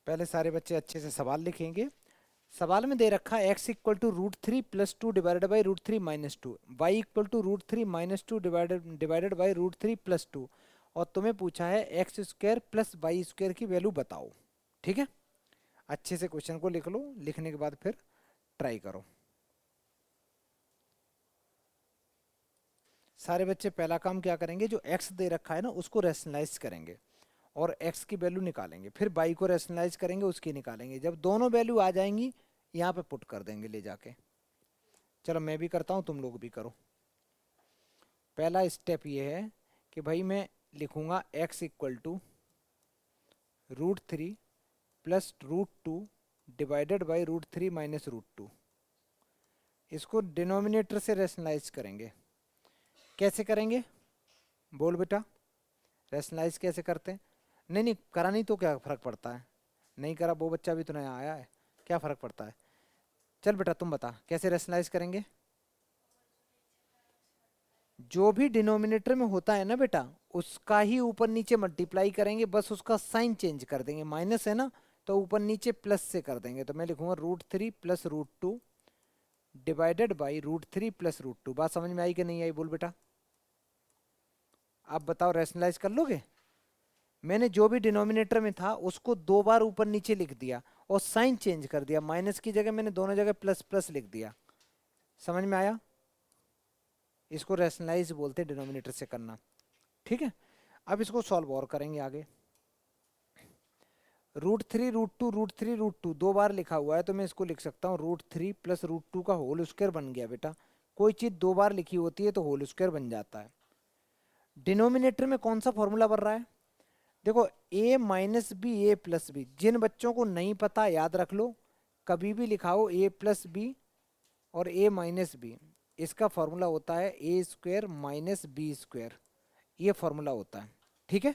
पहले सारे बच्चे अच्छे से सवाल लिखेंगे। सवाल में दे रखा है x equal to √3 + 2 divided by √3 - 2, y equal to √3 - 2 divided by √3 + 2, और तुम्हें पूछा है x square plus y square की वैल्यू बताओ। ठीक है, अच्छे से क्वेश्चन को लिख लो, लिखने के बाद फिर ट्राई करो। सारे बच्चे पहला काम क्या करेंगे, जो x दे रखा है ना उसको रैशनलाइज करेंगे और x की वैल्यू निकालेंगे, फिर y को रैशनलाइज करेंगे, उसकी निकालेंगे। जब दोनों वैल्यू आ जाएंगी यहाँ पे पुट कर देंगे ले जाके। चलो मैं भी करता हूँ, तुम लोग भी करो। पहला स्टेप ये है कि भाई मैं लिखूंगा x equal to √3 + √2 divided by √3 - √2। इसको डिनोमिनेटर से रैशनलाइज करेंगे। कैसे करेंगे बोल बेटा, रैशनलाइज कैसे करते हैं? नहीं नहीं करा नहीं तो क्या फ़र्क पड़ता है, नहीं करा वो बच्चा भी तो नया आया है, क्या फ़र्क पड़ता है? चल बेटा तुम बता कैसे रैशनलाइज करेंगे। जो भी डिनोमिनेटर में होता है ना बेटा, उसका ही ऊपर नीचे मल्टीप्लाई करेंगे, बस उसका साइन चेंज कर देंगे। माइनस है ना, तो ऊपर नीचे प्लस से कर देंगे। तो मैं लिखूंगा √3 + √2 डिवाइडेड बाई √3 + √2। बात समझ में आई कि नहीं आई बोल बेटा? आप बताओ रैशनलाइज कर लोगे? मैंने जो भी डिनोमिनेटर में था उसको 2 बार ऊपर नीचे लिख दिया और साइन चेंज कर दिया। माइनस की जगह मैंने दोनों जगह प्लस प्लस लिख दिया। समझ में आया? इसको रैशनलाइज बोलते हैं डिनोमिनेटर से करना। ठीक है, अब इसको सॉल्व और करेंगे आगे। √3 √2 √3 √2 2 बार लिखा हुआ है, तो मैं इसको लिख सकता हूँ √3 + √2 का होल स्क्वायर बन गया बेटा। कोई चीज़ 2 बार लिखी होती है तो होल स्क्वायर बन जाता है। डिनोमिनेटर में कौन सा फॉर्मूला बन रहा है? देखो a - b a + b। जिन बच्चों को नहीं पता याद रख लो, कभी भी लिखाओ a + b और a - b। इसका फॉर्मूला होता है a² - b², ये फॉर्मूला होता है। ठीक है,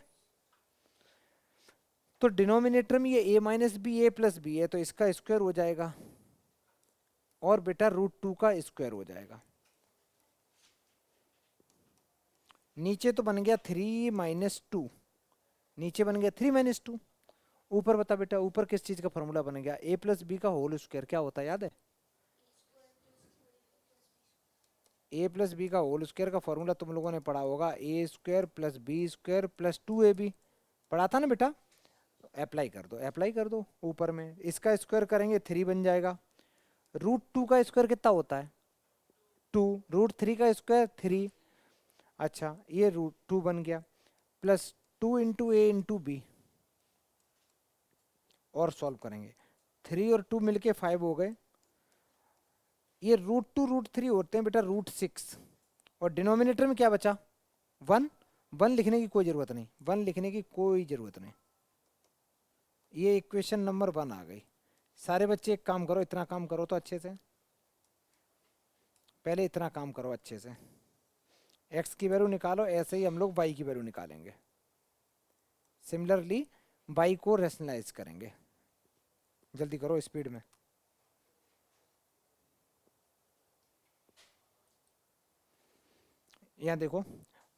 तो डिनोमिनेटर में ये a - b a + b है, तो इसका स्क्वायर हो जाएगा और बेटा √2 का स्क्वायर हो जाएगा। नीचे तो बन गया 3 - 2, नीचे बन गया 3 - 2। ऊपर बता बेटा, ऊपर किस चीज का फॉर्मूला बन गया? a + b का होल स्क्वायर क्या होता है, याद है? a + b का होल स्क्वायर का फॉर्मूला तुम लोगों ने पढ़ा होगा, a² + b² + 2ab। पढ़ा था ना बेटा? अप्लाई कर दो, अप्लाई कर दो। ऊपर में इसका स्क्वायर करेंगे 3 बन जाएगा। √2 का स्क्वायर कितना होता है? 2। √3 का स्क्वायर 3। अच्छा ये √2 बन गया, प्लस 2 × a × b। और सॉल्व करेंगे, 3 और 2 मिलके 5 हो गए। ये √2 √3 होते हैं बेटा √6। और डिनोमिनेटर में क्या बचा? 1। 1 लिखने की कोई ज़रूरत नहीं, 1 लिखने की कोई ज़रूरत नहीं। ये इक्वेशन नंबर 1 आ गई। सारे बच्चे एक काम करो, इतना काम करो तो अच्छे से, पहले इतना काम करो अच्छे से। x की वैल्यू निकालो, ऐसे ही हम लोग y की वैल्यू निकालेंगे। सिमिलरली y को रैशनलाइज करेंगे। जल्दी करो स्पीड में। यहाँ देखो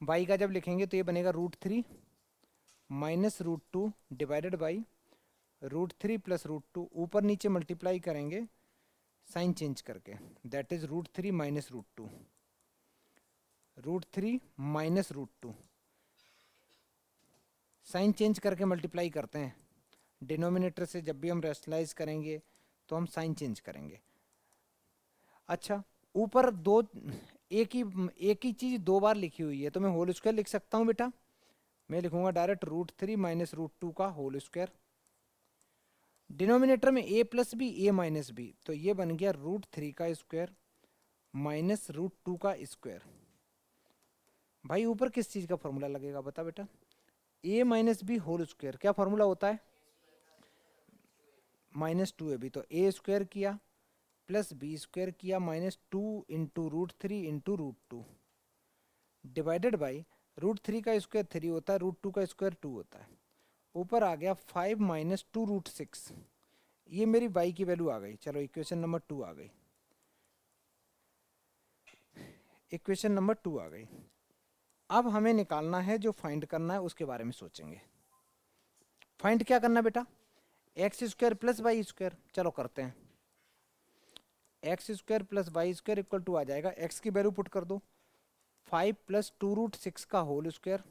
y का जब लिखेंगे तो ये बनेगा √3 - √2 डिवाइडेड बाई √3 + √2। ऊपर नीचे मल्टीप्लाई करेंगे साइन चेंज करके, दैट इज √3 - √2। √3 - √2 साइन चेंज करके मल्टीप्लाई करते हैं। डिनोमिनेटर से जब भी हम रैशनलाइज करेंगे तो हम साइन चेंज करेंगे। अच्छा ऊपर दो, एक ही चीज़ 2 बार लिखी हुई है, तो मैं होल स्क्वायर लिख सकता हूँ बेटा। मैं लिखूंगा डायरेक्ट √3 - √2 का होल स्क्वायर। डिनोमिनेटर में a + b a - b, तो ये बन गया √3 का स्क्वायर माइनस √2 का स्क्वायर। भाई ऊपर किस चीज़ का फॉर्मूला लगेगा बता बेटा? a - b होल स्क्वायर, क्या फॉर्मूला होता है? -2ab। तो a² किया प्लस b² किया -2 × √3 × √2 डिवाइडेड बाई √3 का स्क्वायर 3 होता है, √2 का स्क्वायर 2 होता है। ऊपर आ गया 5 - 2 √6। ये मेरी y की वैल्यू आ गई। चलो इक्वेशन नंबर 2 आ गई, इक्वेशन नंबर 2 आ गई। अब हमें निकालना है, जो फाइंड करना है उसके बारे में सोचेंगे। फाइंड क्या करना बेटा? X square plus y square, चलो करते हैं। X square plus y square equal to आ जाएगा, एक्स की वैल्यू पुट कर दो 5 प्लस 2√6 का होल स्क्वायर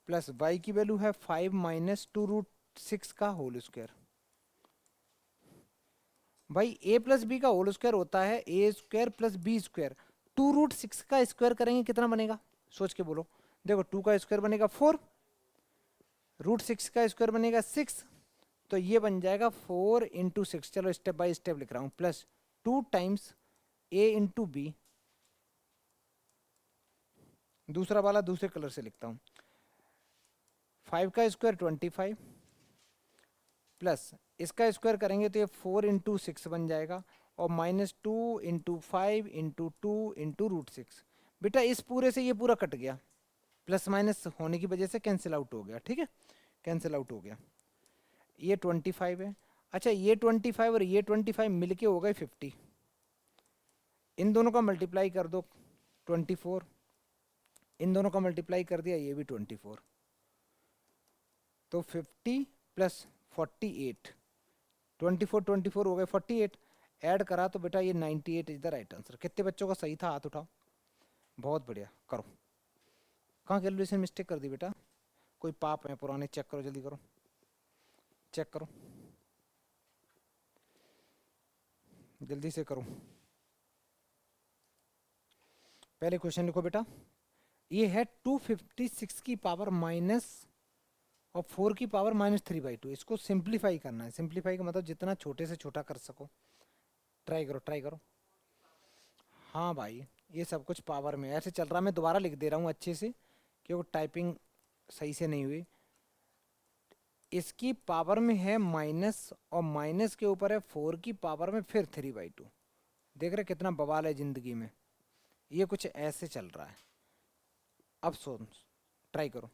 प्लस वाई की वैल्यू है 5 माइनस 2√6 का होल स्क्वायर। भाई ए प्लस बी का होल स्क्वायर होता है a square plus B square. 2√6 का स्क्वायर करेंगे कितना बनेगा, सोच के बोलो। देखो 2 का स्क्वायर बनेगा 4, √6 का स्क्वायर बनेगा 6, तो ये बन जाएगा 4 इंटू 6। चलो स्टेप बाय स्टेप लिख रहा हूँ, प्लस 2 टाइम्स ए इंटू बी, दूसरा वाला दूसरे कलर से लिखता हूँ, 5 का स्क्वायर 25 प्लस इसका स्क्वायर करेंगे तो ये 4 इंटू 6 बन जाएगा, और -2 इंटू 5 इंटू 2 इंटू √6। बेटा इस पूरे से ये पूरा कट गया, प्लस माइनस होने की वजह से कैंसिल आउट हो गया, ठीक है, कैंसिल आउट हो गया। ये 25 है। अच्छा ये 25 और ये 25 मिलके हो गए 50, इन दोनों का मल्टीप्लाई कर दो 24, इन दोनों का मल्टीप्लाई कर दिया ये भी 24, तो 50 प्लस 48, 24 हो गए 48, ऐड करा तो बेटा ये 98 इज द राइट आंसर। कितने बच्चों का सही था, हाथ उठाओ। बहुत बढ़िया, करो। कहाँ कैलकुलेशन मिस्टेक कर दी बेटा, कोई पाप है पुराने, चेक करो जल्दी करो, चेक करो जल्दी से करो। पहले क्वेश्चन लिखो बेटा, ये है 256 की पावर माइनस और 4 की पावर -3/2। इसको सिंप्लीफाई करना है, सिंप्लीफाई का मतलब जितना छोटे से छोटा कर सको। ट्राई करो ट्राई करो। हाँ भाई ये सब कुछ पावर में ऐसे चल रहा, मैं दोबारा लिख दे रहा हूँ अच्छे से क्योंकि टाइपिंग सही से नहीं हुई। इसकी पावर में है माइनस और माइनस के ऊपर है 4 की पावर में फिर 3/2। देख रहे कितना बवाल है जिंदगी में, ये कुछ ऐसे चल रहा है। अब सुन, ट्राई करो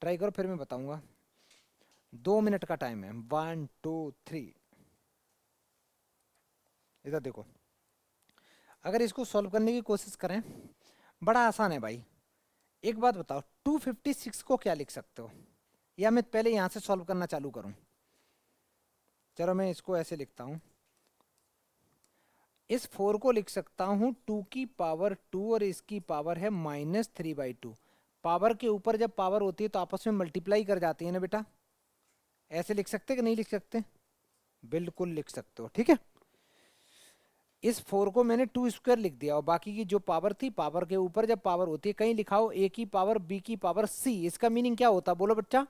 ट्राई करो, फिर मैं बताऊंगा। 2 मिनट का टाइम है, 1 2 3। इधर देखो, अगर इसको सॉल्व करने की कोशिश करें, बड़ा आसान है भाई। एक बात बताओ, 256 को क्या लिख सकते हो, या मैं पहले यहाँ से सॉल्व करना चालू करूँ? चलो मैं इसको ऐसे लिखता हूँ, इस 4 को लिख सकता हूँ 2 की पावर 2 और इसकी पावर है -3/2। पावर के ऊपर जब पावर होती है तो आपस में मल्टीप्लाई कर जाती है ना बेटा, ऐसे लिख सकते कि नहीं लिख सकते? बिल्कुल लिख सकते हो, ठीक है। इस 4 को मैंने 2 स्क्वायर लिख दिया, और बाकी की जो पावर थी, पावर के ऊपर जब पावर होती है, कहीं लिखा हो ए की पावर बी की पावर सी, इसका मीनिंग क्या होता, बोलो बच्चा?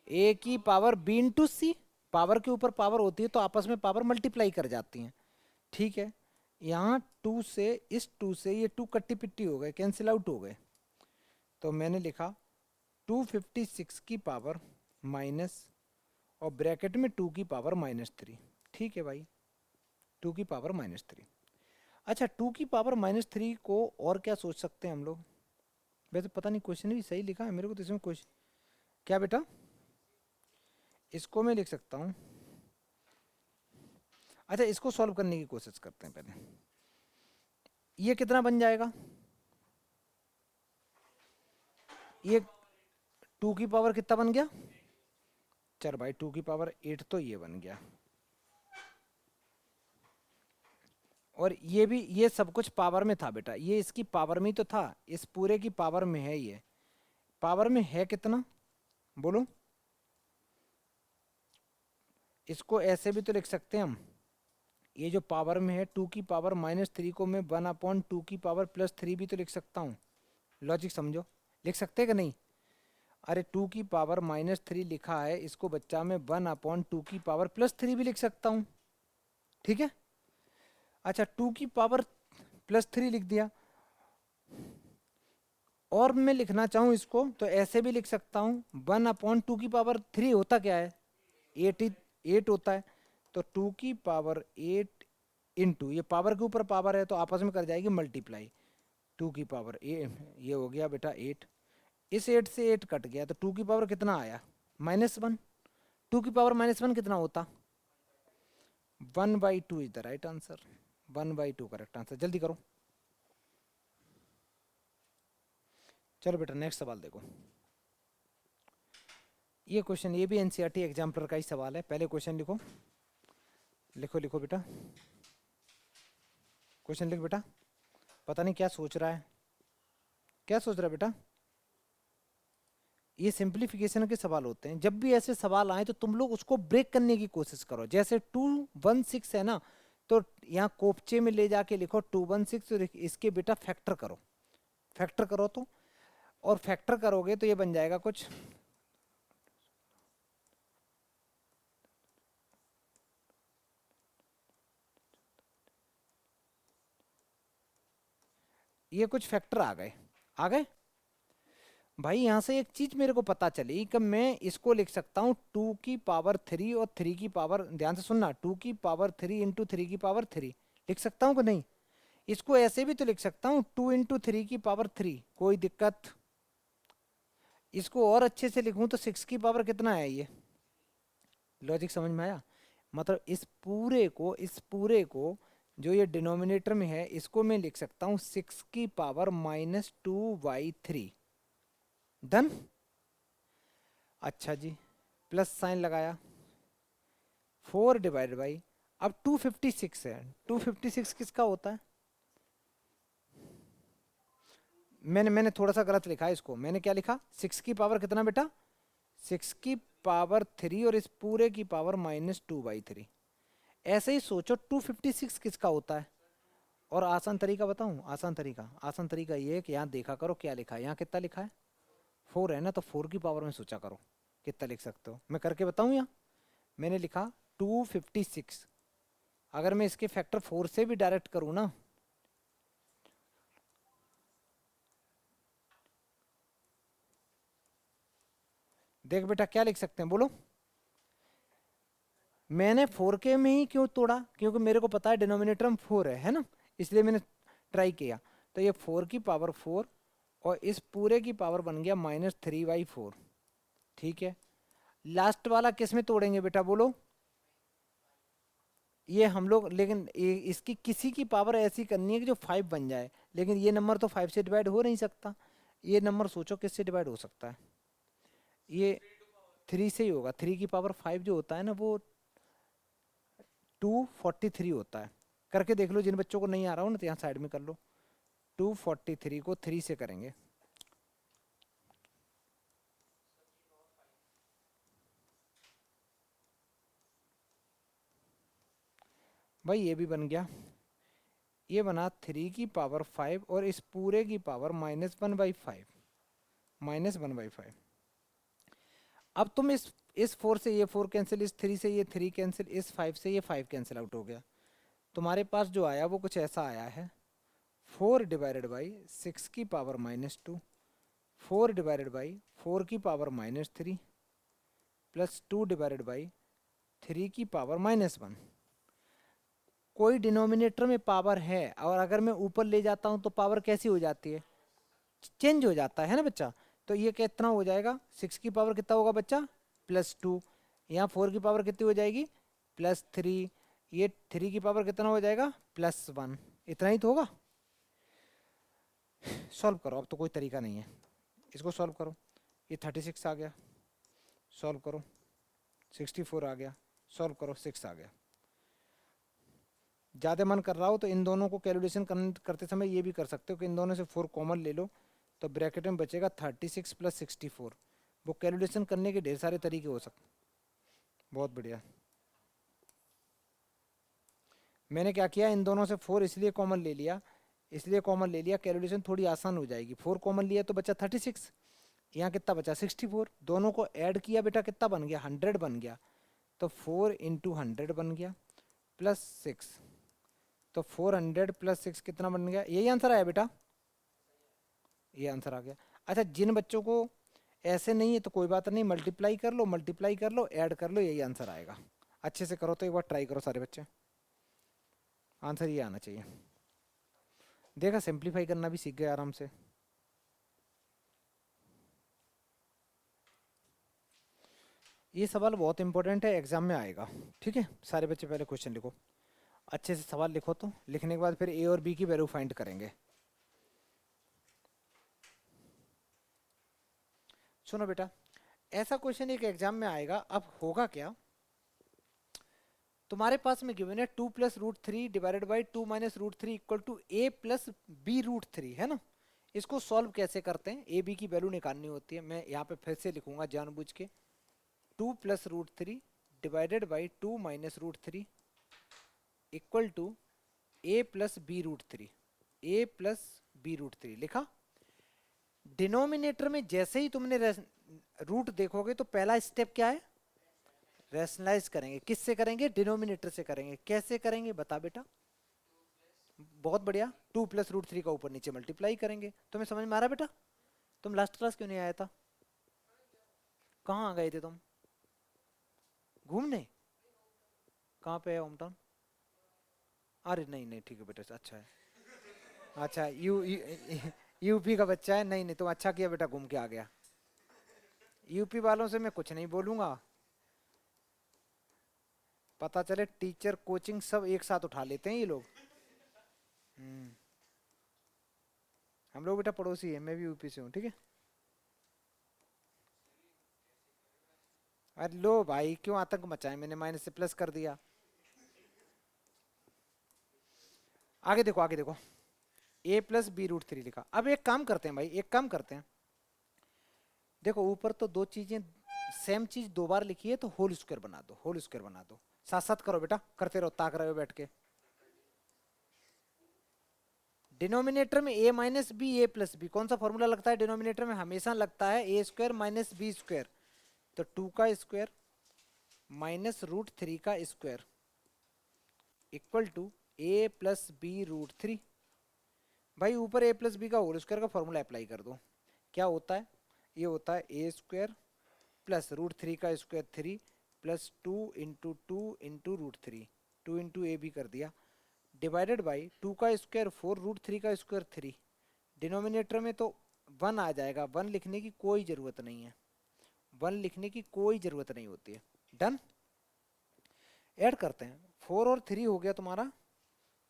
ए की पावर बी इंटू सी। पावर के ऊपर पावर होती है तो आपस में पावर मल्टीप्लाई कर जाती हैं, ठीक है। यहाँ 2 से, इस 2 से ये 2 कट्टी पिट्टी हो गए, कैंसिल आउट हो गए, तो मैंने लिखा 256 की पावर माइनस और ब्रैकेट में 2 की पावर -3, ठीक है भाई, 2 की पावर -3। अच्छा 2 की पावर -3 को और क्या सोच सकते हैं हम लोग? वैसे पता नहीं क्वेश्चन भी सही लिखा है मेरे को तो इसमें क्वेश्चन क्या बेटा, इसको मैं लिख सकता हूँ। अच्छा इसको सॉल्व करने की कोशिश करते हैं पहले, ये कितना बन जाएगा, ये 2 की पावर कितना बन गया? चल भाई 2 की पावर 8 तो ये बन गया, और ये भी, ये सब कुछ पावर में था बेटा, ये इसकी पावर में ही तो था, इस पूरे की पावर में है, ये पावर में है कितना बोलो? इसको ऐसे भी तो लिख सकते हैं हम, ये जो पावर में है 2 की पावर -3 को मैं 1/2 की पावर +3 भी तो लिख सकता हूँ। लॉजिक समझो, लिख सकते हैं कि नहीं? अरे 2 की पावर -3 लिखा है, इसको बच्चा मैं 1/2 की पावर +3 भी लिख सकता हूँ, ठीक है। अच्छा 2 की पावर +3 लिख दिया, और मैं लिखना चाहूँ इसको तो ऐसे भी लिख सकता हूँ, 1/2 की पावर 3 होता क्या है, 8 होता है, तो 2 की पावर 8 इंटू, ये पावर के ऊपर पावर है तो आपस में कर जाएगी मल्टीप्लाई, 2 की पावर ये हो गया बेटा 8, इस 8 से 8 कट गया, तो 2 की पावर कितना आया, -1। 2 की पावर -1 कितना होता, 1/2 is the right answer, 1/2 correct answer. जल्दी करो, चलो बेटा नेक्स्ट सवाल देखो। ये क्वेश्चन, ये भी एनसीईआरटी एग्जाम्पलर का ही सवाल है। पहले क्वेश्चन लिखो, लिखो लिखो बेटा, क्वेश्चन लिख बेटा। पता नहीं क्या सोच रहा है, क्या सोच रहा है बेटा। ये सिंप्लीफिकेशन के सवाल होते हैं। जब भी ऐसे सवाल आए तो तुम लोग उसको ब्रेक करने की कोशिश करो। जैसे 216 है ना, तो यहाँ कोपचे में ले जाके लिखो 216 और इसके बेटा फैक्टर करो, फैक्टर करो तो, और फैक्टर करोगे तो ये बन जाएगा कुछ, ये कुछ फैक्टर आ गए, आ गए भाई। यहाँ से एक चीज मेरे को पता चली कि मैं इसको लिख सकता हूँ 2 की पावर 3 और 3 की पावर, ध्यान से सुनना, 2 की पावर 3 इंटू 3 की पावर 3 लिख सकता हूँ कि नहीं। इसको ऐसे भी तो लिख सकता हूँ 2 इंटू 3 की पावर 3, कोई दिक्कत। इसको और अच्छे से लिखूं तो 6 की पावर कितना है ये, लॉजिक समझ में आया। मतलब इस पूरे को जो ये डिनोमिनेटर में है इसको मैं लिख सकता हूँ 6 की पावर -2/3। डन। अच्छा जी, प्लस साइन लगाया, 4/, अब 256 है, 256 किसका होता है। मैंने थोड़ा सा गलत लिखा है इसको। मैंने क्या लिखा, 6 की पावर कितना बेटा, 6 की पावर 3 और इस पूरे की पावर -2/3। ऐसे ही सोचो 256 किसका होता है। और आसान तरीका बताऊं, आसान तरीका ये है कि यहाँ देखा करो क्या लिखा है। यहाँ कितना लिखा है, 4 है ना, तो 4 की पावर में सोचा करो कितना लिख सकते हो। मैं करके बताऊं, यहाँ मैंने लिखा 256। अगर मैं इसके फैक्टर 4 से भी डायरेक्ट करूँ ना, देख बेटा क्या लिख सकते हैं बोलो। मैंने 4 के में ही क्यों तोड़ा, क्योंकि मेरे को पता है डिनोमिनेटर में 4 है ना, इसलिए मैंने ट्राई किया। तो ये 4 की पावर 4 और इस पूरे की पावर बन गया -3/4। ठीक है, लास्ट वाला किस में तोड़ेंगे बेटा बोलो। ये हम लोग, लेकिन इसकी किसी की पावर ऐसी करनी है कि जो 5 बन जाए, लेकिन ये नंबर तो 5 से डिवाइड हो नहीं सकता। ये नंबर सोचो किससे डिवाइड हो सकता है, ये 3 से ही होगा। 3 की पावर 5 जो होता है ना वो 243 होता है। करके देख लो, जिन बच्चों को नहीं आ रहा हो ना तो यहाँ साइड में कर लो। 243 को 3 से करेंगे, भाई ये भी बन गया। ये बना 3 की पावर 5 और इस पूरे की पावर -1/5, -1/5। अब तुम इस 4 से ये 4 कैंसिल, इस 3 से ये 3 कैंसिल, इस 5 से ये 5 कैंसिल आउट हो गया। तुम्हारे पास जो आया वो कुछ ऐसा आया है, 4/6 की पावर -2, 4/4 की पावर -3 प्लस 2/3 की पावर -1। कोई डिनोमिनेटर में पावर है और अगर मैं ऊपर ले जाता हूं तो पावर कैसी हो जाती है, चेंज हो जाता है ना बच्चा। तो ये कितना हो जाएगा, 6 की पावर कितना होगा बच्चा, +2। यहाँ 4 की पावर कितनी हो जाएगी, +3। ये 3 की पावर कितना हो जाएगा, +1। इतना ही तो होगा। सॉल्व करो, अब तो कोई तरीका नहीं है, इसको सॉल्व करो। ये 36 आ गया, सॉल्व करो। 64 आ गया, सॉल्व करो, 6 आ गया। ज़्यादा मन कर रहा हो तो इन दोनों को कैलकुलेशन करते समय ये भी कर सकते हो कि इन दोनों से 4 कॉमन ले लो, तो ब्रैकेट में बचेगा 36 + 64। वो कैलकुलेशन करने के ढेर सारे तरीके हो सकते। बहुत बढ़िया। मैंने क्या किया, इन दोनों से 4 इसलिए कॉमन ले लिया, कैलकुलेशन थोड़ी आसान हो जाएगी। 4 कॉमन लिया तो बचा 36, यहाँ कितना बचा 64। दोनों को ऐड किया बेटा, कितना बन गया, 100 बन गया। तो 4 × 100 बन गया, +6। तो 400 + 6 कितना बन गया, यही आंसर आया बेटा, ये आंसर आ गया। अच्छा, जिन बच्चों को ऐसे नहीं है तो कोई बात नहीं, मल्टीप्लाई कर लो, ऐड कर लो, यही आंसर आएगा। अच्छे से करो तो एक बार ट्राई करो सारे बच्चे, आंसर ये आना चाहिए। देखा, सिंप्लीफाई करना भी सीख गए आराम से। ये सवाल बहुत इंपॉर्टेंट है, एग्जाम में आएगा। ठीक है, सारे बच्चे पहले क्वेश्चन लिखो, अच्छे से सवाल लिखो। तो लिखने के बाद फिर ए और बी की वैल्यू फाइंड करेंगे। सुनो बेटा, ऐसा क्वेश्चन एक एग्जाम में आएगा। अब होगा क्या, तुम्हारे पास में गिवन है 2 + √3 divided by 2 - √3 equal to a + b√3, है ना। इसको सॉल्व कैसे करते हैं, ए बी की वैल्यू निकालनी होती है। मैं यहाँ पे फिर से लिखूंगा जानबूझ के, 2 + √3 divided by 2 - √3 equal to a + b√3, a + b√3 लिखा। डिनोमिनेटर में जैसे ही तुमने रूट देखोगे तो पहला स्टेप क्या है, रैशनलाइज करेंगे। किससे करेंगे, डिनोमिनेटर से करेंगे। कैसे करेंगे बता बेटा, बहुत बढ़िया, 2 + √3 का ऊपर नीचे मल्टीप्लाई करेंगे। तुम्हें समझ में आ रहा है बेटा, तुम लास्ट क्लास क्यों नहीं आया था, कहाँ आ गए थे तुम घूमने, कहाँ पे है होम टाउन। अरे नहीं नहीं ठीक है बेटा, अच्छा है, अच्छा यूपी का बच्चा है, नहीं नहीं तुम अच्छा किया बेटा घूम के आ गया। यूपी वालों से मैं कुछ नहीं बोलूंगा, पता चले टीचर कोचिंग सब एक साथ उठा लेते हैं ये लोग। हम लोग बेटा पड़ोसी है, मैं भी यूपी से हूँ, ठीक है। अरे लो भाई क्यों आतंक मचाए, मैंने माइनस से प्लस कर दिया। आगे देखो आगे देखो, a + b√3 लिखा। अब एक काम करते हैं भाई, एक काम करते हैं, देखो ऊपर तो दो चीजें सेम चीज दो बार लिखी है तो होल स्क्वायर बना दो, होल स्क्वायर बना दो। साथ साथ करो बेटा, करते रहो, ताक रहे हो बैठ के। डिनोमिनेटर में a - b a + b, कौन सा फॉर्मूला लगता है डिनोमिनेटर में, हमेशा लगता है a² - b²। तो 2 का स्क्वायर माइनस √3 का square equal to a + b√3। भाई ऊपर a + b का होल स्क्वायर का फॉर्मूला अप्लाई कर दो। क्या होता है, ये होता है a² + √3 का स्क्वायर 3 + 2 × 2 × √3, 2 × a b कर दिया, डिवाइडेड बाई 2 का स्क्वायर 4 √3 का स्क्वायर 3। डिनोमिनेटर में तो 1 आ जाएगा, 1 लिखने की कोई ज़रूरत नहीं है, 1 लिखने की कोई ज़रूरत नहीं होती है। डन, ऐड करते हैं, 4 और 3 हो गया तुम्हारा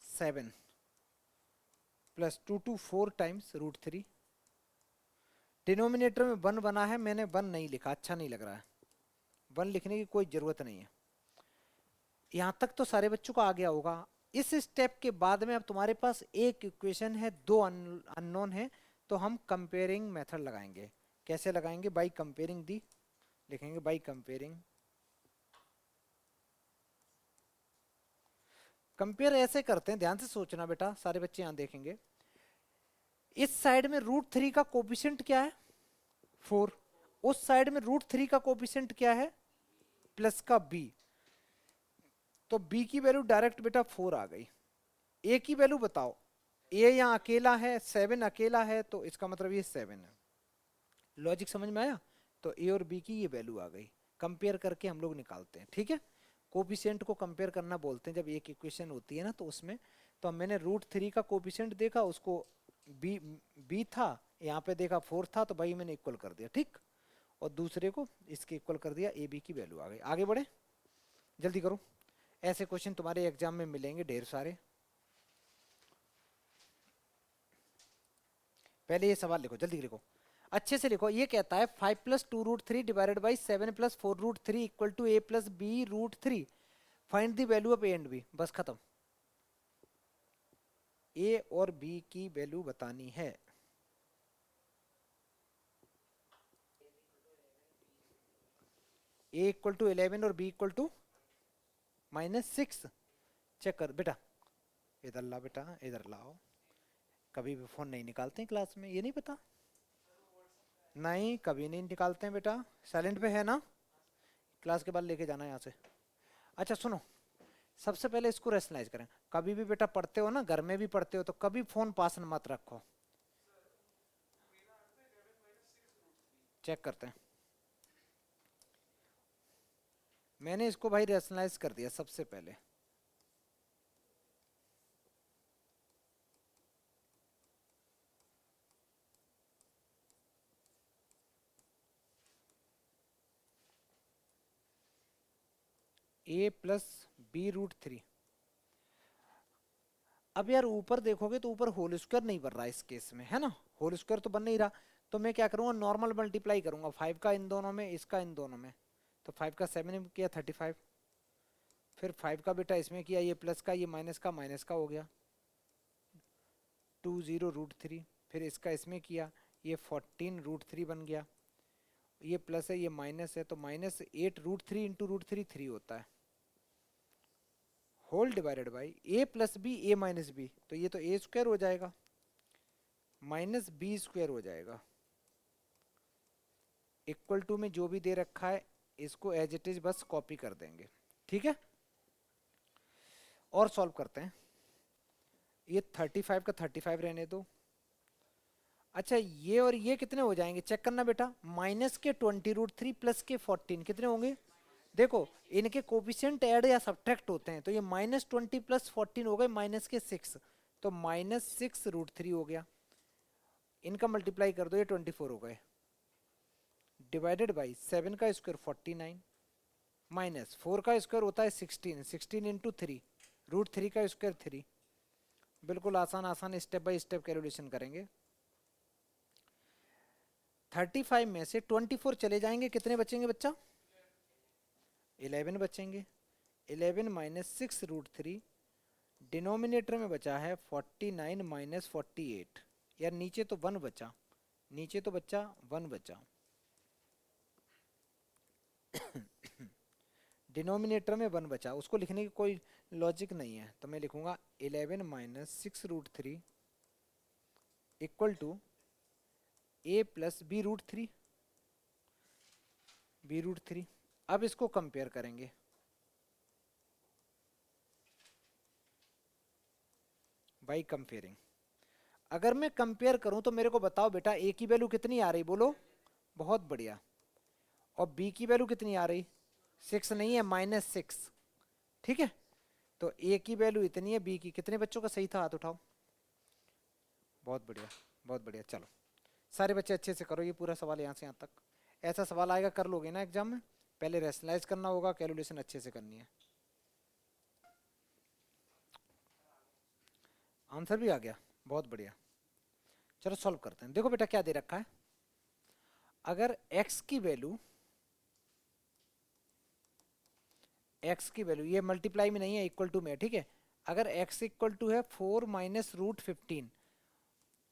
7 + 2 to 4 टाइम्स √3। डिनोमिनेटर में 1 बना है, मैंने 1 नहीं लिखा, अच्छा नहीं लग रहा है, 1 लिखने की कोई ज़रूरत नहीं है। यहाँ तक तो सारे बच्चों को आ गया होगा। इस स्टेप के बाद में अब तुम्हारे पास एक इक्वेशन है, दो अननोन है, तो हम कंपेयरिंग मेथड लगाएंगे। कैसे लगाएंगे, बाई कंपेयरिंग दी, लिखेंगे बाई कंपेयरिंग। कंपेयर ऐसे करते हैं, ध्यान से सोचना बेटा, सारे बच्चे यहाँ देखेंगे। इस साइड में √3 का कोफिशिएंट क्या है 4, उस साइड में √3 का कोफिशिएंट क्या है प्लस का b, तो b की वैल्यू डायरेक्ट बेटा 4 आ गई। a की वैल्यू बताओ, a यहाँ अकेला है, 7 अकेला है, तो इसका मतलब ये 7 है। लॉजिक समझ में आया, तो a और b की ये वैल्यू आ गई। कंपेयर करके हम लोग निकालते हैं, ठीक है। कोफिशिएंट को कंपेयर करना बोलते हैं जब एक इक्वेशन होती है ना, तो उसमें तो मैंने √3 का कोफिशिएंट देखा, उसको b था, यहाँ पे देखा 4 था, तो भाई मैंने इक्वल कर दिया, ठीक, और दूसरे को इसके इक्वल कर दिया, a b की वैल्यू आ गई। आगे बढ़े, जल्दी करो, ऐसे क्वेश्चन तुम्हारे एग्जाम में मिलेंगे ढेर सारे। पहले ये सवाल लिखो, जल्दी लिखो, अच्छे से लिखो। ये कहता है 5 + 2√3 divided by 7 + 4√3 equal to a + b√3, find the value of a and b। बस खत्म, a और b की वैल्यू बतानी है। a = 11 और b = -6। चेक कर बेटा, इधर ला बेटा, इधर लाओ। कभी भी फोन नहीं निकालते हैं क्लास में, ये नहीं पता, नहीं कभी नहीं निकालते हैं बेटा, साइलेंट पे है ना, क्लास के बाद लेके जाना है यहाँ से। अच्छा सुनो, सबसे पहले इसको रेशनलाइज करें। कभी भी बेटा पढ़ते हो ना, घर में भी पढ़ते हो, तो कभी फोन पास मत रखो। चेक करते हैं, मैंने इसको भाई रेशनलाइज कर दिया सबसे पहले। a + b√3। अब यार ऊपर देखोगे तो ऊपर होल स्क्वायर नहीं बन रहा इस केस में, है ना, होल स्क्वायर तो बन नहीं रहा। तो मैं क्या करूँगा, नॉर्मल मल्टीप्लाई करूँगा 5 का इन दोनों में, इसका इन दोनों में। तो 5 का 7 में किया 35, फिर 5 का बेटा इसमें किया, ये प्लस का ये माइनस का हो गया 20√3। फिर इसका इसमें किया, ये 14√3 बन गया। ये प्लस है ये माइनस है, तो -8√3 इंटू √3 3 होता है, whole divided by a plus b a minus b, तो ये तो a स्क्वायर हो जाएगा माइनस बी स्क्वायर हो जाएगा, इक्वल टू में जो भी दे रखा है इसको एज इट इज बस कॉपी कर देंगे। ठीक है, और सॉल्व करते हैं। ये 35 का 35 रहने दो। अच्छा, ये और ये कितने हो जाएंगे चेक करना बेटा, माइनस के 20√3 प्लस के 14 कितने होंगे। देखो इनके कोफिशिएंट ऐड या सब्ट्रैक्ट होते हैं, तो ये -20 प्लस 14 हो गए माइनस के 6, तो -6√3 हो गया। इनका मल्टीप्लाई कर दो, ये 24 हो गए, डिवाइडेड बाई 7 का स्क्वायर 49, माइनस 4 का स्क्वायर होता है 16, 16 इंटू 3, √3 का स्क्वायर 3। बिल्कुल आसान आसान स्टेप बाय स्टेप कैलकुलेशन करेंगे। 35 में से 24 चले जाएंगे, कितने बचेंगे बच्चा, 11 बचेंगे। 11 माइनस 6√3, डिनोमिनेटर में बचा है 49 माइनस 48, यार नीचे तो 1 बचा, नीचे तो बच्चा 1 बचा। डिनोमिनेटर में 1 बचा, उसको लिखने की कोई लॉजिक नहीं है, तो मैं लिखूंगा 11 minus 6√3 equal to a plus b√3, b√3। अब इसको कंपेयर करेंगे, बाई कंपेयरिंग। अगर मैं कंपेयर करूं तो मेरे को बताओ बेटा a की वैल्यू कितनी आ रही, बोलो, बहुत बढ़िया। और b की वैल्यू कितनी आ रही, 6 नहीं है, -6। ठीक है, तो a की वैल्यू इतनी है, b की कितने बच्चों का सही था, हाथ उठाओ। बहुत बढ़िया, बहुत बढ़िया। चलो सारे बच्चे अच्छे से करो ये पूरा सवाल यहाँ से यहाँ तक। ऐसा सवाल आएगा, कर लोगे ना एग्जाम में, पहले रेशनलाइज करना होगा, कैलकुलेशन अच्छे से करनी है। आंसर भी आ गया, बहुत बढ़िया। चलो सॉल्व करते हैं। देखो बेटा क्या दे रखा है, अगर x की वैल्यू, x की वैल्यू ये मल्टीप्लाई में नहीं है, इक्वल टू में है, ठीक है। अगर x इक्वल टू है 4 माइनस √15,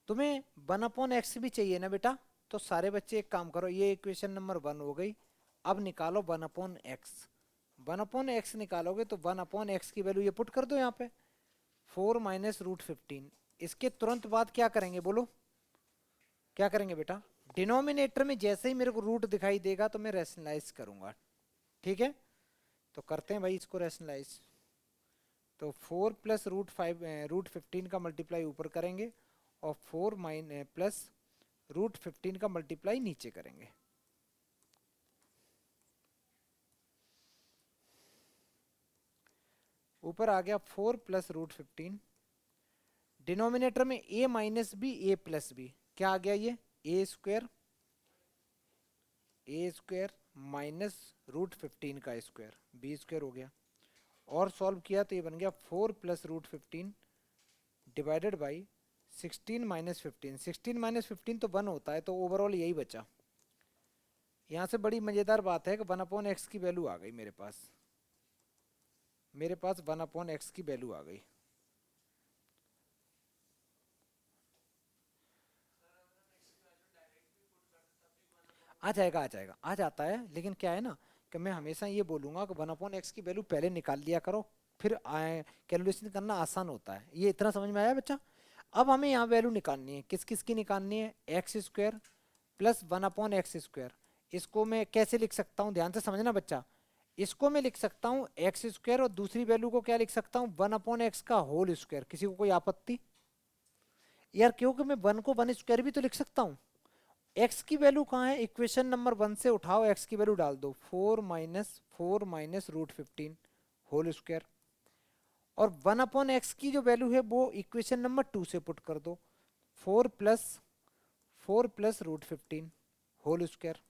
तुम्हें 1/x भी चाहिए ना बेटा, तो सारे बच्चे एक काम करो, ये इक्वेशन नंबर 1 हो गई। अब निकालो 1/x, 1/x निकालोगे तो 1/x की वैल्यू ये पुट कर दो यहाँ पे, 4 माइनस √15। इसके तुरंत बाद क्या करेंगे, बोलो क्या करेंगे बेटा, डिनोमिनेटर में जैसे ही मेरे को रूट दिखाई देगा तो मैं रैशनलाइज करूंगा। ठीक है, तो करते हैं भाई इसको रैशनलाइज। तो 4 प्लस √15 का मल्टीप्लाई ऊपर करेंगे, और 4 प्लस √15 का मल्टीप्लाई नीचे करेंगे। ऊपर आ गया 4 प्लस √15, डिनोमिनेटर में a minus b a plus b, क्या आ गया ये, a स्क्वायर माइनस √15 का स्क्वायर, b स्क्वायर हो गया। और सॉल्व किया तो ये बन गया 4 plus √15 divided by 16 minus 15, 16 minus 15 तो 1 होता है, तो ओवरऑल यही बचा। यहाँ से बड़ी मज़ेदार बात है कि 1/x की वैल्यू आ गई मेरे पास, 1/x की वैल्यू आ गई। आ जाएगा, आ जाएगा, आ जाता है, लेकिन क्या है ना कि मैं हमेशा ये बोलूँगा कि 1/x की वैल्यू पहले निकाल लिया करो, फिर कैलकुलेशन करना आसान होता है। ये इतना समझ में आया बच्चा। अब हमें यहाँ वैल्यू निकालनी है, किस किस की निकालनी है, x square plus 1/x square. इसको मैं कैसे लिख सकता हूँ, ध्यान से समझना बच्चा। इसको मैं लिख सकता हूँ एक्स स्क्वायर, और दूसरी वैल्यू को क्या लिख सकता हूँ, 1/x का होल स्क्वायर। किसी को कोई आपत्ति, यार क्योंकि मैं 1 को 1 स्क्वायर भी तो लिख सकता हूँ। x की वैल्यू कहाँ है, इक्वेशन नंबर 1 से उठाओ, x की वैल्यू डाल दो, 4 माइनस √15 होल स्क्वायर। और 1/x की जो वैल्यू है वो इक्वेशन नंबर 2 से पुट कर दो, 4 plus √15 whole square.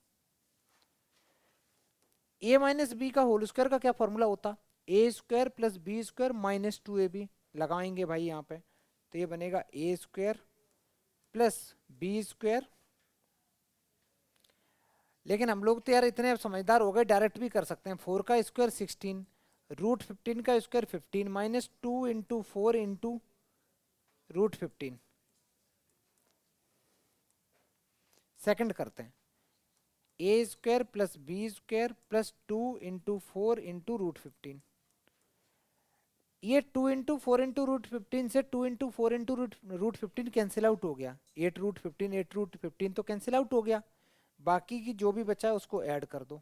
a minus b का होल स्क्वायर का क्या फॉर्मूला होता, a स्क्वायर plus B square minus 2ab। लगाएंगे भाई यहाँ पे, तो ये बनेगा a स्क्वायर प्लस बी स्क्वायर लेकिन हम लोग तो यार इतने अब समझदार हो गए, डायरेक्ट भी कर सकते हैं। 4 का स्क्वायर 16, रूट 15 का स्क्वायर 15 माइनस 2 × 4 × रूट 15। सेकंड करते हैं, a² + b² + 2 × 4 × रूट 15। ये 2 × 4 × रूट 15 से 2 × 4 × रूट 15 कैंसिल आउट हो गया। 8 √15 8 √15 तो कैंसिल आउट हो गया। बाकी की जो भी बचा है उसको ऐड कर दो,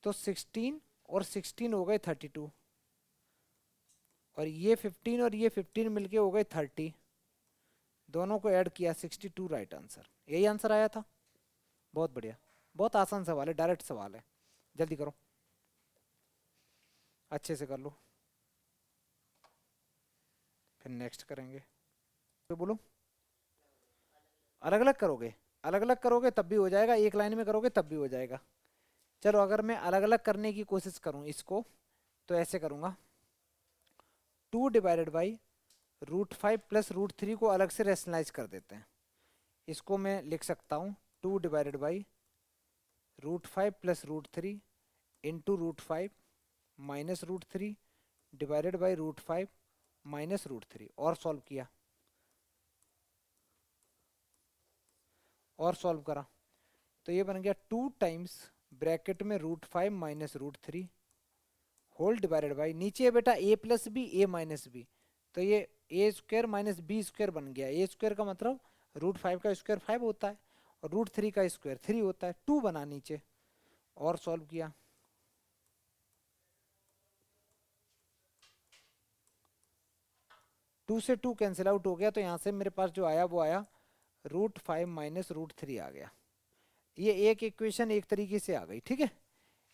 तो 16 और 16 हो गए 32, और ये 15 और ये 15 मिलके हो गए 30। दोनों को ऐड किया 62, राइट आंसर। यही आंसर आया था। बहुत बढ़िया, बहुत आसान सवाल है, डायरेक्ट सवाल है। जल्दी करो, अच्छे से कर लो, फिर नेक्स्ट करेंगे। तो बोलो, अलग अलग करोगे? अलग अलग करोगे तब भी हो जाएगा, एक लाइन में करोगे तब भी हो जाएगा। चलो अगर मैं अलग अलग करने की कोशिश करूं इसको, तो ऐसे करूंगा, 2/√5 + √3 को अलग से रेशनलाइज कर देते हैं। इसको मैं लिख सकता हूँ 2/√5 + √3 into √5 minus √3 divided by √5 minus √3, और सॉल्व किया, और सॉल्व करा, तो ये बन गया 2 टाइम्स ब्रैकेट में √5 माइनस √3 होल डिवाइडेड बाई, नीचे है बेटा a + b a - b, तो ये a² - b² बन गया। a² का मतलब √5 का स्क्वायर 5 होता है, और √3 का स्क्वायर 3 होता है, 2 बना नीचे, और सॉल्व किया, टू से 2 कैंसिल आउट हो गया, तो यहाँ से मेरे पास जो आया वो आया √5 माइनस √3 आ गया। ये एक इक्वेशन एक तरीके से आ गई, ठीक है।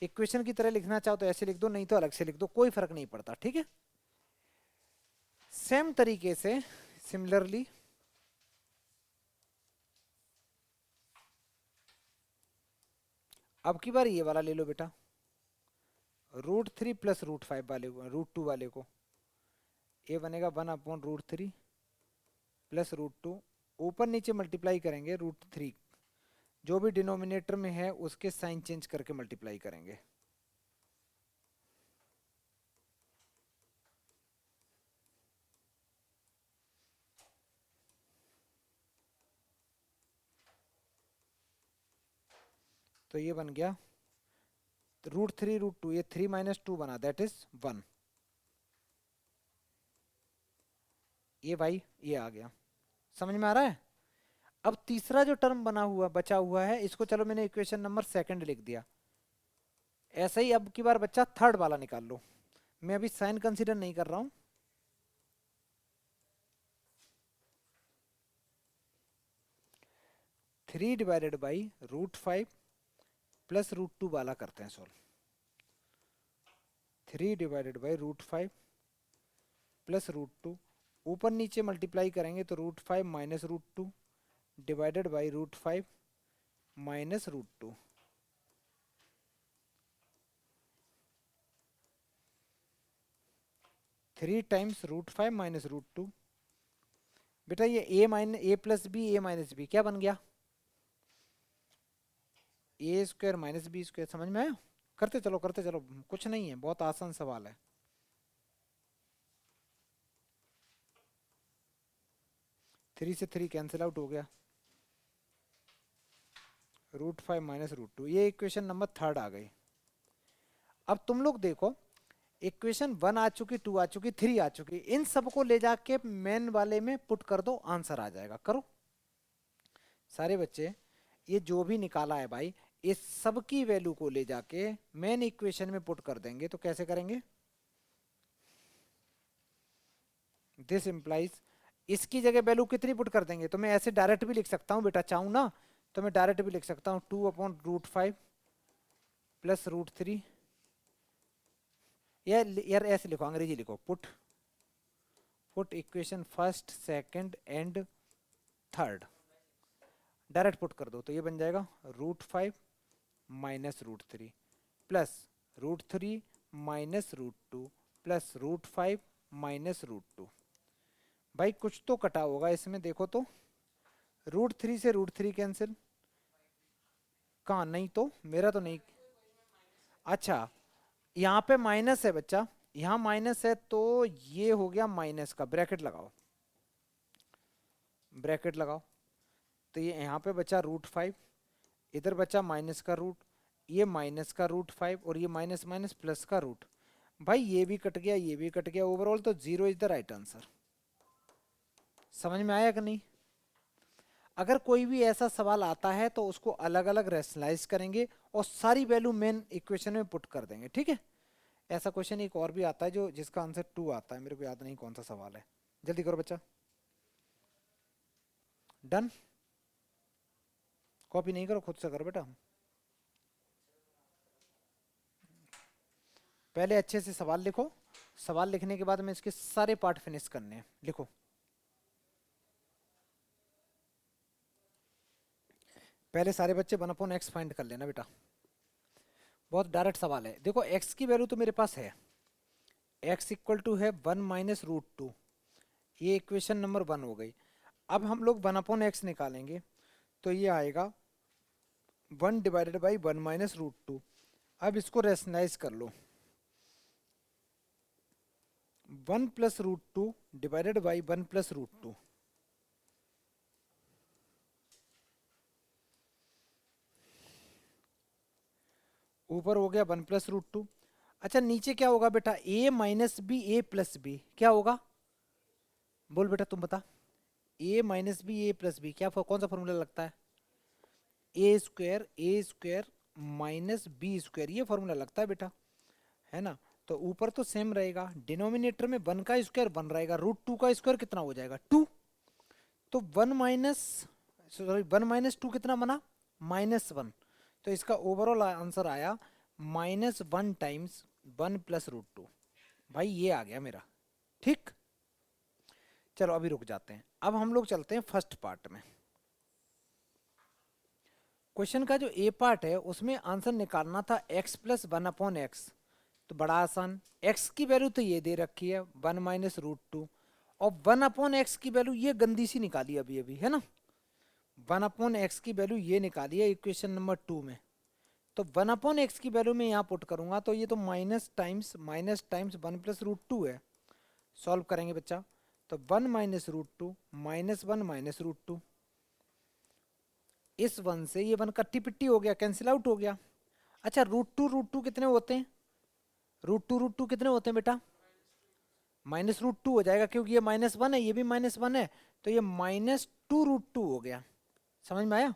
इक्वेशन की तरह लिखना चाहो तो ऐसे लिख दो, नहीं तो अलग से लिख दो, कोई फर्क नहीं पड़ता, ठीक है। सेम तरीके से सिमिलरली अब की बार ये वाला ले लो बेटा, √3 + √5 वाले को, √2 वाले को, ये बनेगा 1/√3 + √2, ऊपर नीचे मल्टीप्लाई करेंगे √3, जो भी डिनोमिनेटर में है उसके साइन चेंज करके मल्टीप्लाई करेंगे। तो ये बन गया √3 √2, ये 3 - 2 बना, दैट इज 1। ये भाई ये आ गया, समझ में आ रहा है। अब तीसरा जो टर्म बना हुआ बचा हुआ है, इसको चलो मैंने इक्वेशन नंबर सेकंड लिख दिया। ऐसा ही अब की बार बच्चा थर्ड वाला निकाल लो, मैं अभी साइन कंसीडर नहीं कर रहा हूं। 3/√5 + √2 वाला करते हैं सॉल्व। 3/√5 + √2, ऊपर नीचे मल्टीप्लाई करेंगे तो √5 minus √2 divided by √5 minus √2। 3 times √5 minus √2, बेटा ये a + b a - b क्या बन गया, a² - b²। समझ में आया? करते चलो करते चलो, कुछ नहीं है, बहुत आसान सवाल है। 3 से 3 कैंसिल आउट हो गया, √5 माइनस √2, ये इक्वेशन नंबर थर्ड आ गई। अब तुम लोग देखो, इक्वेशन 1 आ चुकी, 2 आ चुकी, 3 आ चुकी, इन सबको ले जाके मेन वाले में पुट कर दो, आंसर आ जाएगा। करो सारे बच्चे, ये जो भी निकाला है भाई, इस सब की वैल्यू को ले जाके मेन इक्वेशन में पुट कर देंगे। तो कैसे करेंगे? दिस इंप्लाइज, इसकी जगह वैल्यू कितनी पुट कर देंगे, तो मैं ऐसे डायरेक्ट भी लिख सकता हूँ बेटा, चाहूँ ना तो मैं डायरेक्ट भी लिख सकता हूँ 2/√5 + √3, यार ऐसे लिखो, अंग्रेजी लिखो, put equation first second and third, direct put कर दो, तो ये बन जाएगा √5 minus √3 plus √3 minus √2 plus √5 minus √2। भाई कुछ तो कटा होगा इसमें, देखो तो, √3 से √3 कैंसिल, कहाँ? नहीं तो मेरा तो नहीं। अच्छा, यहाँ पे माइनस है बच्चा, यहाँ माइनस है तो ये हो गया माइनस का, ब्रैकेट लगाओ, ब्रैकेट लगाओ। तो ये यहाँ पे बचा √5, इधर बचा माइनस का रूट, ये माइनस का √5 और ये माइनस माइनस प्लस का रूट। भाई ये भी कट गया, ये भी कट गया, ओवरऑल तो 0 इज द राइट आंसर। समझ में आया कि नहीं? अगर कोई भी ऐसा सवाल आता है तो उसको अलग अलग रेशनलाइज करेंगे और सारी वैल्यू मेन इक्वेशन में पुट कर देंगे, ठीक है? ऐसा क्वेश्चन एक और भी आता है जो जिसका आंसर 2 आता है, मेरे को याद नहीं कौन सा सवाल है। जल्दी करो बच्चा। डन? कॉपी नहीं करो, खुद से करो बेटा। पहले अच्छे से सवाल लिखो, सवाल लिखने के बाद में इसके सारे पार्ट फिनिश करने हैं। लिखो। पहले सारे बच्चे 1/x फाइंड कर लेना बेटा। बहुत डायरेक्ट सवाल है। देखो x की वैल्यू तो मेरे पास है, x इक्वल टू है 1 माइनस √2। ये इक्वेशन नंबर 1 हो गई। अब हम लोग 1/x निकालेंगे तो ये आएगा 1 डिवाइडेड बाई 1 माइनस √2। अब इसको रेशनलाइज कर लो, 1 प्लस √2 डिवाइडेड बाई 1 प्लस √2। ऊपर हो गया 1 प्लस √2। अच्छा नीचे क्या होगा बेटा? a minus b a plus b क्या होगा? बोल बेटा तुम बता। a minus b a plus b क्या कौन सा फॉर्मूला लगता है? A square minus b square, ये फॉर्मूला लगता है बेटा, है ना? तो ऊपर तो सेम रहेगा, डिनोमिनेटर में 1 का स्क्वायर बन रहेगा, √2 का स्क्वायर कितना हो जाएगा? 2। तो 1 माइनस 2 कितना बना? -1। तो इसका ओवरऑल आंसर आया -1 टाइम्स 1 प्लस √2। भाई ये आ गया मेरा, ठीक। चलो अभी रुक जाते हैं, अब हम लोग चलते हैं फर्स्ट पार्ट में। क्वेश्चन का जो ए पार्ट है उसमें आंसर निकालना था x प्लस 1/x। तो बड़ा आसान, x की वैल्यू तो ये दे रखी है 1 माइनस √2, और 1/x की वैल्यू ये गंदी सी निकाली अभी अभी, है ना? 1/x की वैल्यू ये निकाली है इक्वेशन नंबर 2 में। तो 1/x की वैल्यू में यहाँ पुट करूंगा तो ये तो माइनस टाइम्स 1 प्लस √2 है। सॉल्व करेंगे बच्चा, तो 1 माइनस √2 -1 माइनस √2। इस 1 से ये 1 कट्टी पिट्टी हो गया, कैंसिल आउट हो गया। अच्छा √2 कितने होते हैं? √2 कितने होते हैं बेटा? -√2 हो जाएगा, क्योंकि ये -1 है, ये भी -1 है, तो ये -2√2 हो गया। समझ में आया?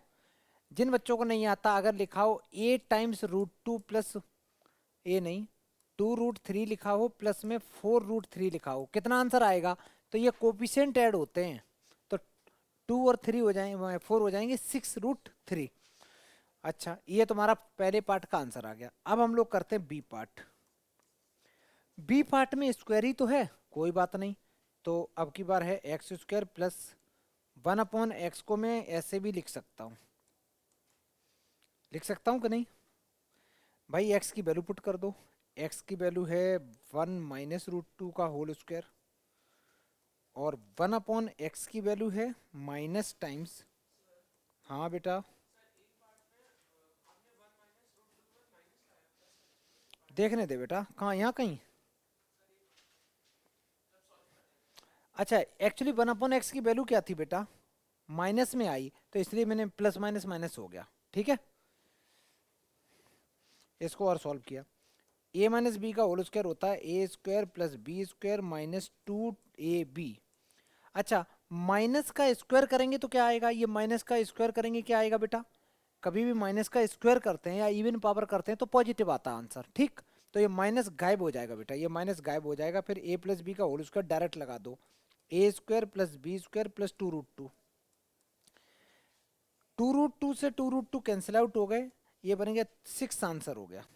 जिन बच्चों को नहीं आता, अगर लिखाओ a टाइम्स √2 प्लस ए नहीं 2√3 लिखा हो प्लस में 4√3 लिखा हो, कितना आंसर आएगा? तो ये कोपिशेंट ऐड होते हैं, तो 2 और 3 हो जाएंगे, 4 हो जाएंगे 6√3। अच्छा ये तुम्हारा पहले पार्ट का आंसर आ गया। अब हम लोग करते हैं बी पार्ट। बी पार्ट में स्क्वायर ही तो है, कोई बात नहीं। तो अब की बार है x² प्लस 1/x को मैं ऐसे भी लिख सकता हूँ, लिख सकता हूँ कि नहीं? भाई x की वैल्यू पुट कर दो, x की वैल्यू है 1 माइनस √2 का होल स्क्वायर, और 1/x की वैल्यू है माइनस टाइम्स, हाँ बेटा देखने दे बेटा, कहाँ यहाँ कहीं? अच्छा एक्चुअली 1/x की वैल्यू क्या थी बेटा? माइनस में आई, तो इसलिए मैंने प्लस माइनस माइनस हो गया, ठीक है। इसको और सॉल्व किया, a माइनस बी का होल स्क्वायर होता है a² plus b² minus 2ab। अच्छा माइनस का स्क्वायर करेंगे तो क्या आएगा? ये माइनस का स्क्वायर करेंगे क्या आएगा बेटा? कभी भी माइनस का स्क्वायर करते हैं या इवन पावर करते हैं तो पॉजिटिव आता है आंसर, ठीक। तो ये माइनस गायब हो जाएगा बेटा, ये माइनस गायब हो जाएगा, फिर a प्लस बी का होल स्क्वायर डायरेक्ट लगा दो, a² प्लस b² प्लस 2√2। 2√2 से 2√2 कैंसिल आउट हो गए, ये बन गया 6 आंसर हो गया।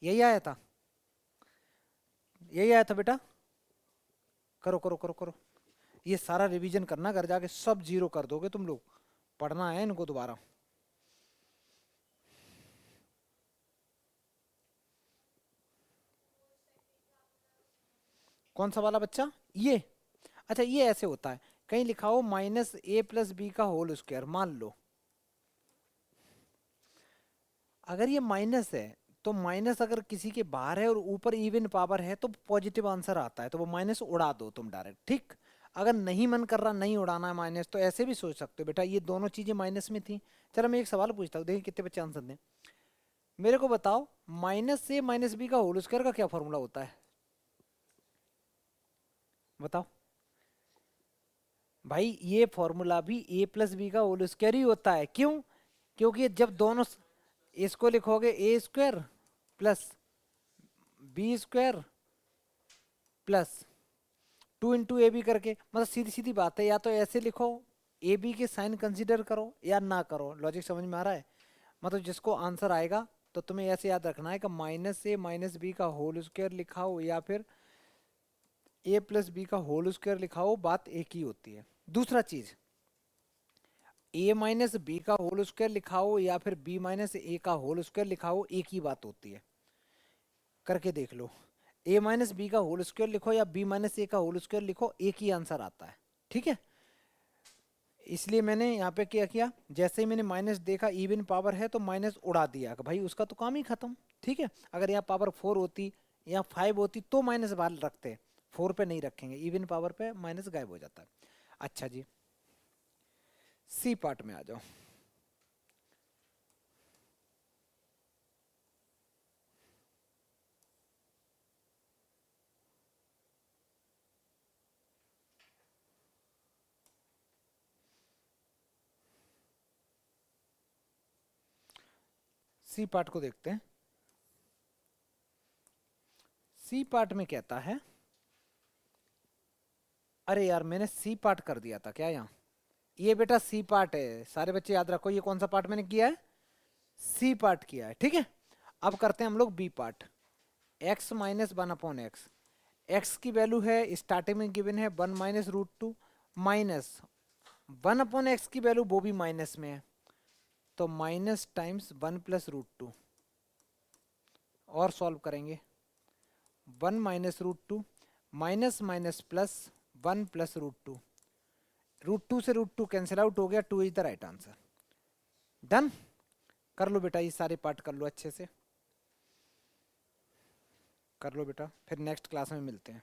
यही आया था, यही आया था बेटा। करो करो करो करो, ये सारा रिवीजन करना, घर जाके सब 0 कर दोगे तुम लोग, पढ़ना है इनको दोबारा। कौन सा वाला बच्चा? ये अच्छा ये ऐसे होता है, कहीं लिखा हो -a प्लस बी का होल स्क्वायर, मान लो अगर ये माइनस है तो माइनस अगर किसी के बाहर है और ऊपर इवन पावर है तो पॉजिटिव आंसर आता है, तो वो माइनस उड़ा दो तुम डायरेक्ट, ठीक। अगर नहीं मन कर रहा, नहीं उड़ाना है माइनस, तो ऐसे भी सोच सकते हो बेटा, ये दोनों चीजें माइनस में थी। चलो मैं एक सवाल पूछता हूँ, देखिए कितने बच्चे आंसर दें। मेरे को बताओ माइनस से माइनस बी का होल स्क्वायर का क्या फॉर्मूला होता है, बताओ। भाई ये फॉर्मूला भी ए प्लस बी का होल स्क्वायर ही होता है, क्यों? क्योंकि जब दोनों इसको लिखोगे A square plus B square plus 2 × A B करके, मतलब सीधी सीधी बात है, या तो ऐसे लिखो ए बी के साइन कंसीडर करो या ना करो। लॉजिक समझ में आ रहा है? मतलब जिसको आंसर आएगा तो तुम्हें ऐसे याद रखना है कि माइनस से माइनस बी का होल स्क्वायर लिखा हो या फिर ए प्लस बी का होल स्क्वायर लिखा हो, बात एक ही होती है। दूसरा चीज, ए माइनस बी का होल स्क्वायर लिखा हो या फिर बी माइनस ए का होल स्क्वायर लिखा हो, एक ही बात होती है। करके देख लो, ए माइनस बी का होल स्क्वायर लिखो या बी माइनस ए का होल स्क्वायर लिखो, एक ही आंसर आता है, ठीक है। इसलिए मैंने यहाँ पे क्या किया, जैसे ही मैंने माइनस देखा इवन पावर है तो माइनस उड़ा दिया कि भाई उसका तो काम ही खत्म, ठीक है। अगर यहाँ पावर 4 होती या 5 होती तो माइनस बाहर रखते, 4 पे नहीं रखेंगे, इवन पावर पे माइनस गायब हो जाता है। अच्छा जी, सी पार्ट में आ जाओ। सी पार्ट को देखते हैं। सी पार्ट में कहता है, अरे यार मैंने सी पार्ट कर दिया था क्या यहाँ, ये बेटा सी पार्ट है, सारे बच्चे याद रखो ये कौन सा पार्ट मैंने किया है, सी पार्ट किया है, ठीक है। अब करते हैं हम लोग b part. X minus 1/x, x की वैल्यू है स्टार्टिंग में गिवन है 1 - √2 माइनस 1/x की वैल्यू वो भी माइनस में है, तो माइनस टाइम्स 1 + √2, और सॉल्व करेंगे 1 - √2 माइनस माइनस प्लस 1 + √2, √2 से √2 कैंसिल आउट हो गया, 2 is the right answer. Done. कर लो बेटा, ये सारे पार्ट कर लो अच्छे से, कर लो बेटा, फिर नेक्स्ट क्लास में मिलते हैं।